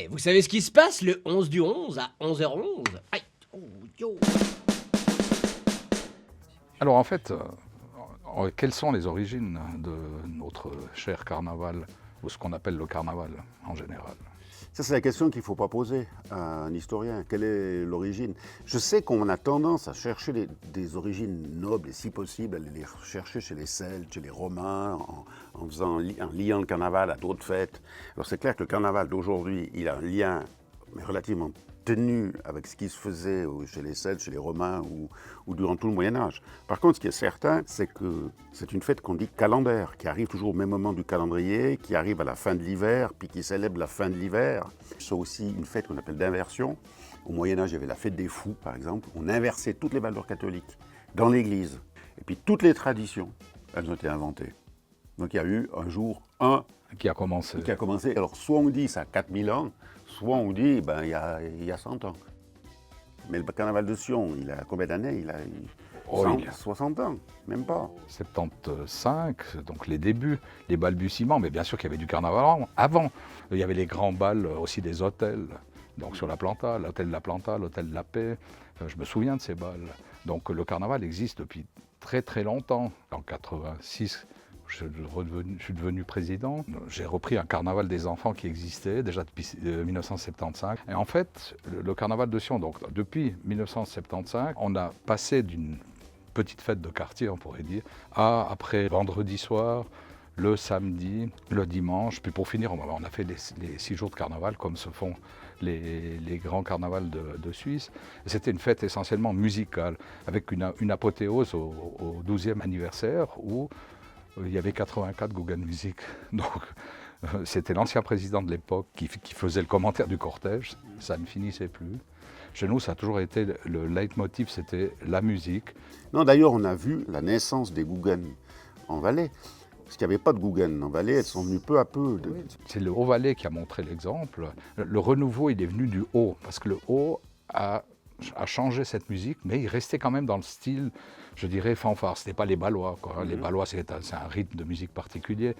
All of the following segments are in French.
Vous savez ce qui se passe le 11 du 11 à 11h11? Aïe! Oh, yo! Alors en fait, quelles sont les origines de notre cher carnaval, ou ce qu'on appelle le carnaval en général? Ça, c'est la question qu'il ne faut pas poser à un historien. Quelle est l'origine? Je sais qu'on a tendance à chercher des origines nobles et si possible, à les chercher chez les Celtes, chez les Romains, en liant le carnaval à d'autres fêtes. Alors c'est clair que le carnaval d'aujourd'hui, il a un lien relativement ténu avec ce qui se faisait chez les Celtes, chez les Romains ou durant tout le Moyen-Âge. Par contre, ce qui est certain, c'est que c'est une fête qu'on dit calendaire, qui arrive toujours au même moment du calendrier, qui arrive à la fin de l'hiver, puis qui célèbre la fin de l'hiver. C'est aussi une fête qu'on appelle d'inversion. Au Moyen-Âge, il y avait la fête des fous, par exemple. On inversait toutes les valeurs catholiques dans l'Église. Et puis toutes les traditions, elles ont été inventées. Donc il y a eu un jour, Qui a commencé. qui a commencé. Alors soit on dit ça a 4000 ans, soit on dit il y a 100 ans. Mais le carnaval de Sion, il a combien d'années? Il a 60 ans, même pas. 75, donc les débuts, les balbutiements, mais bien sûr qu'il y avait du carnaval avant. Il y avait les grands bals aussi des hôtels, donc sur la Planta, l'hôtel de la Planta, l'hôtel de la Paix. Je me souviens de ces bals. Donc le carnaval existe depuis très très longtemps. En 86, je suis devenu président. J'ai repris un carnaval des enfants qui existait déjà depuis 1975. Et en fait, le carnaval de Sion, donc depuis 1975, on a passé d'une petite fête de quartier, on pourrait dire, après vendredi soir, le samedi, le dimanche, puis pour finir, on a fait les 6 jours de carnaval, comme se font les grands carnavals de Suisse. C'était une fête essentiellement musicale, avec une apothéose au 12e anniversaire, où il y avait 84 Guggen Musik. Donc, c'était l'ancien président de l'époque qui faisait le commentaire du cortège, ça ne finissait plus. Chez nous, ça a toujours été le leitmotiv, c'était la musique. Non, d'ailleurs, on a vu la naissance des Guggen en Valais. Parce qu'il n'y avait pas de Guggen en Valais, elles sont venues peu à peu. C'est le Haut-Valais qui a montré l'exemple. Le renouveau, il est venu du Haut, parce que le Haut a changé cette musique, mais il restait quand même dans le style, je dirais, fanfare. Ce n'était pas les Balois, quoi. Les Balois, c'est un rythme de musique particulier.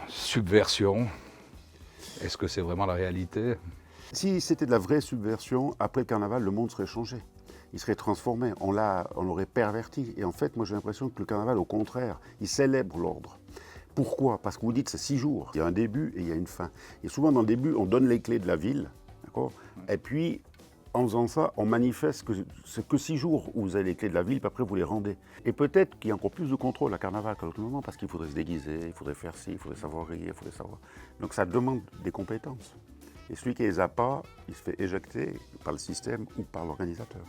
Subversion, est-ce que c'est vraiment la réalité? Si c'était de la vraie subversion, après le carnaval, le monde serait changé. Il serait transformé, on l'aurait perverti. Et en fait, moi j'ai l'impression que le carnaval, au contraire, il célèbre l'ordre. Pourquoi? Parce que vous dites c'est 6 jours. Il y a un début et il y a une fin. Et souvent dans le début, on donne les clés de la ville, d'accord? Et puis, en faisant ça, on manifeste que c'est que 6 jours où vous avez les clés de la ville, puis après vous les rendez. Et peut-être qu'il y a encore plus de contrôle à carnaval qu'à d'autres moments, parce qu'il faudrait se déguiser, il faudrait faire ci, il faudrait savoir rire, il faudrait savoir... Donc ça demande des compétences. Et celui qui ne les a pas, il se fait éjecter par le système ou par l'organisateur.